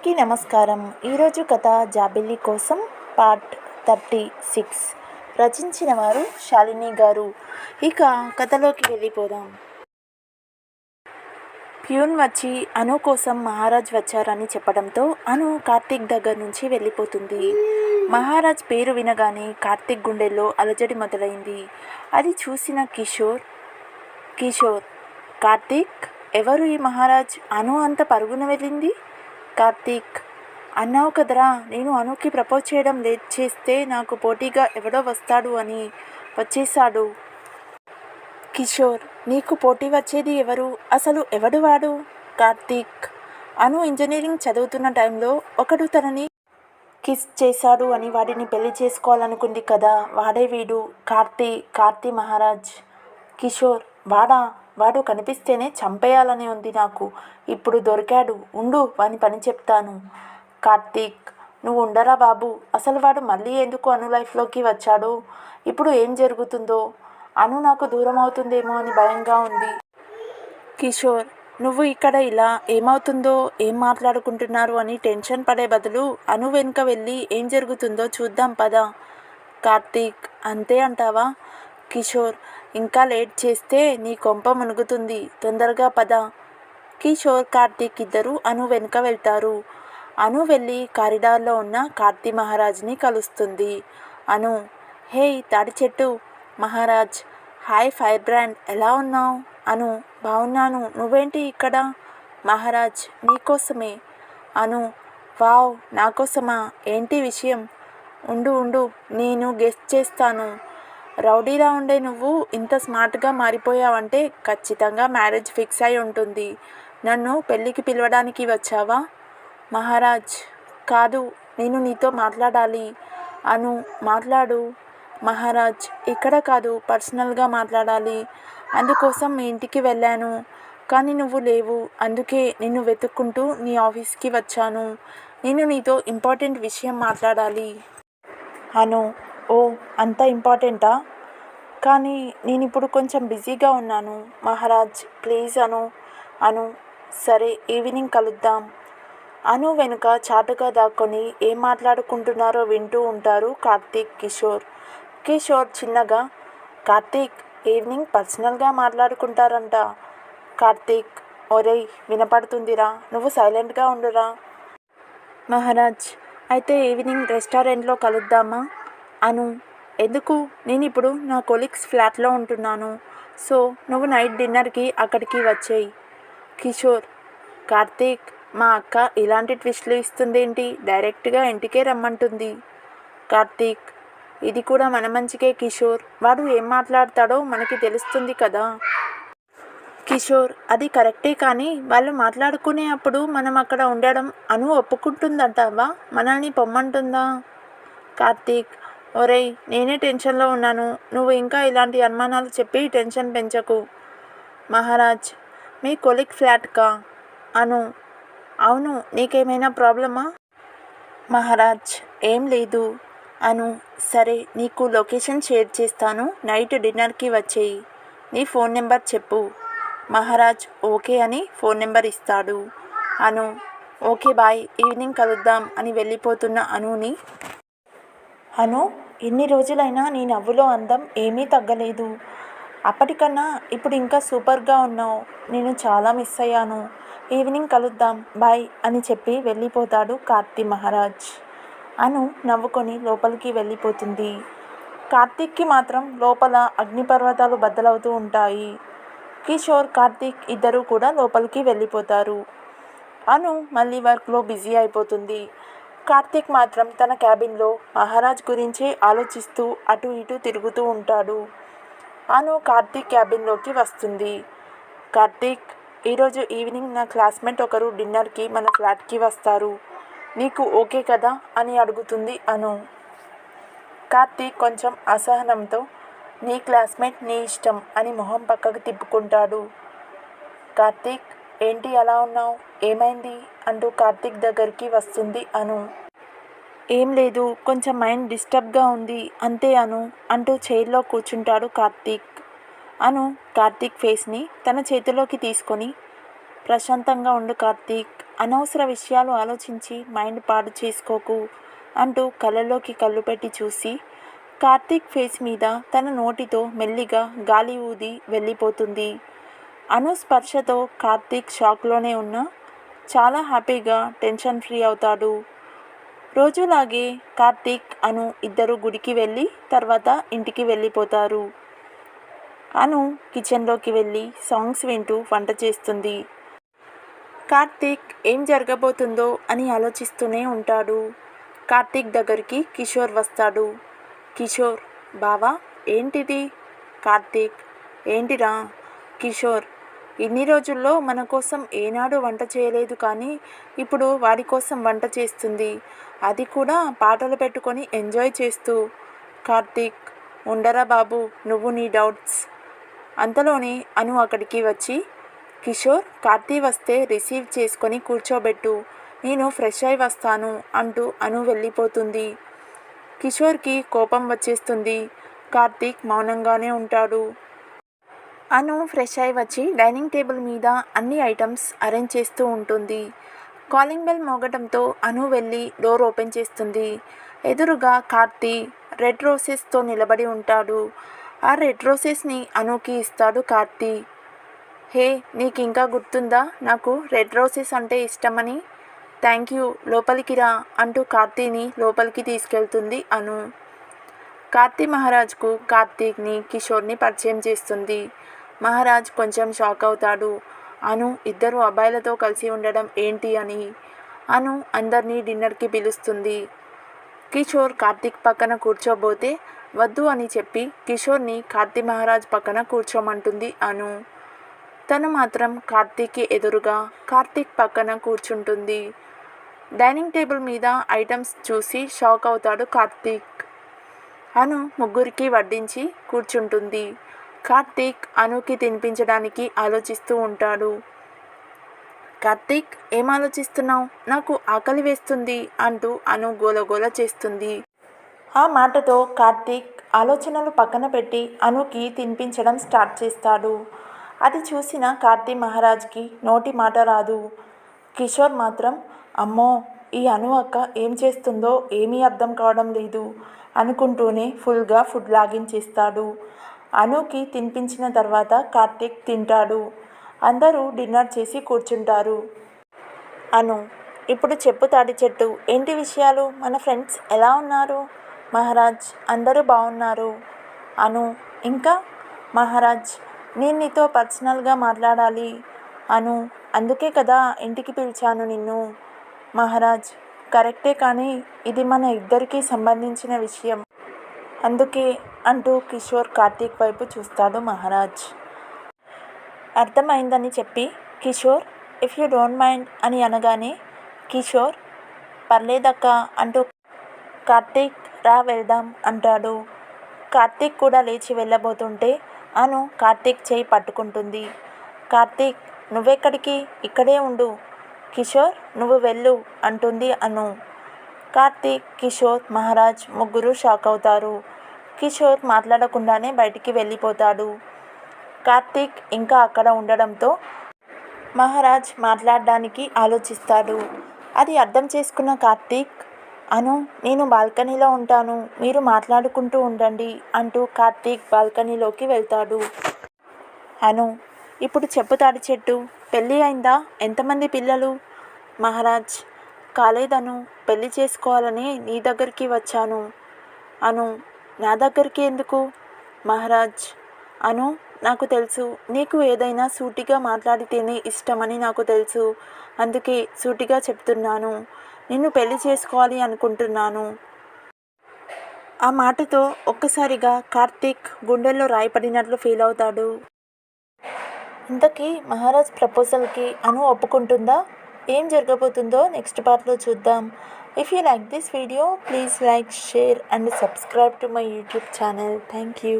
అందరికీ నమస్కారం. ఈరోజు కథ జాబిల్లి కోసం పార్ట్ 36 రచించిన వారు శాలిని గారు. ఇక కథలోకి వెళ్ళిపోదాం. ప్యూన్ వచ్చి అను కోసం మహారాజ్ వచ్చారని చెప్పడంతో అను కార్తీక్ దగ్గర నుంచి వెళ్ళిపోతుంది. మహారాజ్ పేరు వినగానే కార్తీక్ గుండెల్లో అలజడి మొదలైంది. అది చూసిన కిషోర్ కార్తీక్, ఎవరు ఈ మహారాజ్? అను అంత పరుగున వెళ్ళింది. కార్తీక్, అన్నావు కదరా నేను అనుకి ప్రపోజ్ చేయడం లేట్ చేస్తే నాకు పోటీగా ఎవడో వస్తాడు అని. వచ్చేశాడు. కిషోర్, నీకు పోటీ వచ్చేది ఎవరు? అసలు ఎవడు వాడు? కార్తీక్, అను ఇంజనీరింగ్ చదువుతున్న టైంలో ఒకడు తనని కిస్ చేశాడు అని వాడిని పెళ్లి చేసుకోవాలనుకుంది కదా, వాడే వీడు. కార్తీ మహారాజ్. కిషోర్, వాడు కనిపిస్తేనే చంపేయాలని ఉంది నాకు. ఇప్పుడు దొరికాడు, ఉండు వాని పని చెప్తాను. కార్తీక్, నువ్వు ఉండరా బాబు. అసలు వాడు మళ్ళీ ఎందుకు అను లైఫ్లోకి వచ్చాడు? ఇప్పుడు ఏం జరుగుతుందో? అను నాకు దూరం అవుతుందేమో అని భయంగా ఉంది. కిషోర్, నువ్వు ఇక్కడ ఇలా ఏమవుతుందో, ఏం మాట్లాడుకుంటున్నారు అని టెన్షన్ పడే బదులు అను వెనుక వెళ్ళి ఏం జరుగుతుందో చూద్దాం పద. కార్తీక్, అంతే అంటావా? కిషోర్, ఇంకా లేట్ చేస్తే నీ కొంప మునుగుతుంది, తొందరగా పద. కిషోర్, కార్తీక్ ఇద్దరు అను వెనుక వెళ్తారు. అను వెళ్ళి కారిడార్లో ఉన్న కార్తీ మహారాజ్ని కలుస్తుంది. అను, హే తాడి చెట్టు. మహారాజ్, హాయ్ ఫైర్ బ్రాండ్, ఎలా ఉన్నావు? అను, బాగున్నాను, నువ్వేంటి ఇక్కడ? మహారాజ్, నీకోసమే. అను, వావ్, నాకోసమా? ఏంటి విషయం? ఉండు నేను గెస్ చేస్తాను. రౌడీలా ఉండే నువ్వు ఇంత స్మార్ట్గా మారిపోయావంటే ఖచ్చితంగా మ్యారేజ్ ఫిక్స్ అయి ఉంటుంది. నన్ను పెళ్ళికి పిలవడానికి వచ్చావా? మహారాజ్, కాదు, నేను నీతో మాట్లాడాలి. అను, మాట్లాడు. మహారాజ్, ఇక్కడ కాదు, పర్సనల్గా మాట్లాడాలి. అందుకోసం మీ ఇంటికి వెళ్ళాను, కానీ నువ్వు లేవు. అందుకే నిన్ను వెతుక్కుంటూ నీ ఆఫీస్కి వచ్చాను. నేను నీతో ఇంపార్టెంట్ విషయం మాట్లాడాలి. అను, ఓ అంత ఇంపార్టెంటా? కానీ నేను ఇప్పుడు కొంచెం బిజీగా ఉన్నాను. మహారాజ్, ప్లీజ్ అను, సరే ఈవినింగ్ కలుద్దాం. అను వెనుక చాటుగా దాక్కొని ఏం మాట్లాడుకుంటున్నారో వింటూ ఉంటారు కార్తీక్, కిషోర్ చిన్నగా, కార్తీక్, ఈవినింగ్ పర్సనల్గా మాట్లాడుకుంటారంట. కార్తీక్, ఒరేయ్ వినపడుతుందిరా, నువ్వు సైలెంట్గా ఉండురా. మహారాజ్, అయితే ఈవినింగ్ రెస్టారెంట్లో కలుద్దామా? అను, ఎందుకు? నేను ఇప్పుడు నా కొలీగ్స్ ఫ్లాట్లో ఉంటున్నాను, సో నువ్వు నైట్ డిన్నర్కి అక్కడికి వచ్చేయి. కిషోర్, కార్తీక్, మా అక్క ఇలాంటి ట్విస్ట్లు ఇస్తుందేంటి? డైరెక్ట్గా ఇంటికే రమ్మంటుంది. కార్తీక్, ఇది కూడా మన మంచికే కిషోర్, వాడు ఏం మాట్లాడతాడో మనకి తెలుస్తుంది కదా. కిషోర్, అది కరెక్టే, కానీ వాళ్ళు మాట్లాడుకునే అప్పుడు మనం అక్కడ ఉండడం అను ఒప్పుకుంటుందంటావా? మనల్ని పొమ్మంటుందా? కార్తీక్, ఒరేయ్ నేనే టెన్షన్లో ఉన్నాను, నువ్వు ఇంకా ఇలాంటి అనుమానాలు చెప్పి టెన్షన్ పెంచకు. మహారాజ్, మీ కొలీగ్ ఫ్లాట్కా? అను, అవును, నీకేమైనా ప్రాబ్లమా? మహారాజ్, ఏం లేదు. అను, సరే నీకు లొకేషన్ షేర్ చేస్తాను, నైట్ డిన్నర్కి వచ్చేయి. నీ ఫోన్ నెంబర్ చెప్పు. మహారాజ్ ఓకే అని ఫోన్ నెంబర్ ఇస్తాడు. అను, ఓకే బాయ్, ఈవినింగ్ కలుద్దాం అని వెళ్ళిపోతున్న అనుని, అను, ఎన్ని రోజులైనా నీ నవ్వులో అందం ఏమీ తగ్గలేదు. అప్పటికన్నా ఇప్పుడు ఇంకా సూపర్గా ఉన్నావు. నేను చాలా మిస్ అయ్యాను. ఈవినింగ్ కలుద్దాం, బాయ్ అని చెప్పి వెళ్ళిపోతాడు కార్తీ మహారాజ్. అను నవ్వుకొని లోపలికి వెళ్ళిపోతుంది. కార్తీక్కి మాత్రం లోపల అగ్నిపర్వతాలు బద్దలవుతూ ఉంటాయి. కిషోర్, కార్తీక్ ఇద్దరూ కూడా లోపలికి వెళ్ళిపోతారు. అను మళ్ళీ వర్క్లో బిజీ అయిపోతుంది. కార్తీక్ మాత్రం తన క్యాబిన్లో మహారాజ్ గురించే ఆలోచిస్తూ అటు ఇటు తిరుగుతూ ఉంటాడు. అను కార్తీక్ క్యాబిన్లోకి వస్తుంది. కార్తీక్, ఈరోజు ఈవినింగ్ నా క్లాస్మేట్ ఒకరు డిన్నర్కి మన ఫ్లాట్కి వస్తారు, నీకు ఓకే కదా అని అడుగుతుంది అను. కార్తీక్ కొంచెం అసహనంతో, నీ క్లాస్మేట్ నీ ఇష్టం అని మొహం పక్కకు తిప్పుకుంటాడు. కార్తీక్, ఏంటి అలా ఉన్నావు, ఏమైంది అంటూ కార్తీక్ దగ్గరికి వస్తుంది అను. ఏం లేదు, కొంచెం మైండ్ డిస్టర్బ్గా ఉంది అంతే అను అంటూ చైర్లో కూర్చుంటాడు కార్తీక్. అను కార్తీక్ ఫేస్ని తన చేతిలోకి తీసుకొని, ప్రశాంతంగా ఉండు కార్తీక్, అనవసర విషయాలు ఆలోచించి మైండ్ పాడు చేసుకోకు అంటూ కళ్ళలోకి కళ్ళు పెట్టి చూసి కార్తీక్ ఫేస్ మీద తన నోటితో మెల్లిగా గాలి ఊది వెళ్ళిపోతుంది. అను స్పర్శతో కార్తీక్ షాక్లోనే ఉన్నా చాలా హ్యాపీగా టెన్షన్ ఫ్రీ అవుతాడు. రోజులాగే కార్తీక్ అను ఇద్దరు గుడికి వెళ్ళి తర్వాత ఇంటికి వెళ్ళిపోతారు. అను కిచెన్లోకి వెళ్ళి సాంగ్స్ వింటూ వంట చేస్తుంది. కార్తీక్ ఏం జరగబోతుందో అని ఆలోచిస్తూనే ఉంటాడు. కార్తీక్ దగ్గరికి కిషోర్ వస్తాడు. కిషోర్, బావా ఏంటిది? కార్తీక్, ఏంటిరా? కిషోర్, ఇన్ని రోజుల్లో మన కోసం ఏనాడు వంట చేయలేదు కానీ ఇప్పుడు వాడి కోసం వంట చేస్తుంది, అది కూడా పాటలు పెట్టుకొని ఎంజాయ్ చేస్తూ. కార్తీక్, ఉండరా బాబు నువ్వు నీ డౌట్స్. అంతలోనే అను అక్కడికి వచ్చి, కిషోర్ కార్తీ వస్తే రిసీవ్ చేసుకొని కూర్చోబెట్టు, నేను ఫ్రెష్ అయి వస్తాను అంటూ అను వెళ్ళిపోతుంది. కిషోర్కి కోపం వచ్చేస్తుంది. కార్తీక్ మౌనంగానే ఉంటాడు. అను ఫ్రెష్ అయి వచ్చి డైనింగ్ టేబుల్ మీద అన్ని ఐటమ్స్ అరేంజ్ చేస్తూ ఉంటుంది. కాలింగ్ బెల్ మోగటంతో అను వెళ్ళి డోర్ ఓపెన్ చేస్తుంది. ఎదురుగా కార్తీ రెడ్ రోసెస్తో నిలబడి ఉంటాడు. ఆ రెడ్ రోసెస్ని అనుకి ఇస్తాడు కార్తీ. హే, నీకు ఇంకా గుర్తుందా నాకు రెడ్ రోసెస్ అంటే ఇష్టమని? థ్యాంక్ యూ, లోపలికి రా అంటూ కార్తీని లోపలికి తీసుకెళ్తుంది అను. కార్తీ మహారాజ్కు కార్తీక్ని కిషోర్ని పరిచయం చేస్తుంది. మహారాజ్ కొంచెం షాక్ అవుతాడు. అను ఇద్దరు అబ్బాయిలతో కలిసి ఉండడం ఏంటి అని. అను అందరినీ డిన్నర్కి పిలుస్తుంది. కిషోర్ కార్తీక్ పక్కన కూర్చోబోతే వద్దు అని చెప్పి కిషోర్ని కార్తీ మహారాజ్ పక్కన కూర్చోమంటుంది అను. తను మాత్రం కార్తీక్కి ఎదురుగా కార్తీక్ పక్కన కూర్చుంటుంది. డైనింగ్ టేబుల్ మీద ఐటమ్స్ చూసి షాక్ అవుతాడు కార్తీక్. అను ముగ్గురికి వడ్డించి కూర్చుంటుంది. కార్తీక్ అనుకి తినిపించడానికి ఆలోచిస్తూ ఉంటాడు. కార్తీక్, ఏం ఆలోచిస్తున్నావు? నాకు ఆకలి వేస్తుంది అంటూ అను గోలగోల చేస్తుంది. ఆ మాటతో కార్తీక్ ఆలోచనలు పక్కన పెట్టి అనుకి తినిపించడం స్టార్ట్ చేస్తాడు. అది చూసిన కార్తీ మహారాజ్కి నోటి మాట రాదు. కిషోర్ మాత్రం, అమ్మో ఈ అను అక్క ఏం చేస్తుందో ఏమీ అర్థం కావడం లేదు అనుకుంటూనే ఫుల్గా ఫుడ్ లాగించేస్తాడు. అనుకి తినిపించిన తర్వాత కార్తీక్ తింటాడు. అందరూ డిన్నర్ చేసి కూర్చుంటారు. అను, ఇప్పుడు చెప్పు తాడి చెట్టు, ఏంటి విషయాలు? మన ఫ్రెండ్స్ ఎలా ఉన్నారు? మహారాజ్, అందరూ బాగున్నారు. అను, ఇంకా? మహారాజ్, నేను నీతో పర్సనల్గా మాట్లాడాలి. అను, అందుకే కదా ఇంటికి పిలిచాను నిన్ను. మహారాజ్, కరెక్టే కానీ ఇది మన ఇద్దరికీ సంబంధించిన విషయం, అందుకే అంటూ కిషోర్ కార్తీక్ వైపు చూస్తాడు. మహారాజ్ అర్థమైందని చెప్పి Kishore, if you don't mind అని అనగానే కిషోర్, పర్లేదక్క అంటూ కార్తీక్ రా వెళ్దాం అంటాడు. కార్తీక్ కూడా లేచి వెళ్ళబోతుంటే అను కార్తీక్ చేయి పట్టుకుంటుంది. కార్తీక్, నువ్వెక్కడికి? ఇక్కడే ఉండు. కిషోర్, నువ్వు వెళ్ళు అంటుంది అను. కార్తీక్, కిషోర్, మహారాజ్ ముగ్గురు షాక్ అవుతారు. కిషోర్ మాట్లాడకుండానే బయటికి వెళ్ళిపోతాడు. కార్తీక్ ఇంకా అక్కడ ఉండడంతో మహారాజ్ మాట్లాడడానికి ఆలోచిస్తాడు. అది అర్థం చేసుకున్న కార్తీక్, అను నేను బాల్కనీలో ఉంటాను, మీరు మాట్లాడుకుంటూ ఉండండి అంటూ కార్తీక్ బాల్కనీలోకి వెళ్తాడు. అను, ఇప్పుడు చెప్పు తాడి చెట్టు, పెళ్ళి అయిందా? ఎంతమంది పిల్లలు? మహారాజ్, కాలేదను, పెళ్ళి చేసుకోవాలని నీ దగ్గరికి వచ్చాను. అను, నా దగ్గరికి ఎందుకు? మహారాజ్, అను నాకు తెలుసు నీకు ఏదైనా సూటిగా మాట్లాడితేనే ఇష్టమని నాకు తెలుసు, అందుకే సూటిగా చెప్తున్నాను, నిన్ను పెళ్లి చేసుకోవాలి అనుకుంటున్నాను. ఆ మాటతో ఒక్కసారిగా కార్తీక్ గుండెల్లో రాయపడినట్లు ఫీల్ అవుతాడు. ఇంతకీ మహారాజ్ ప్రపోజల్కి అను ఒప్పుకుంటుందా? ఏం జరగబోతుందో నెక్స్ట్ పార్ట్లో చూద్దాం. If you like this video, please like, share and subscribe to my YouTube channel. Thank you.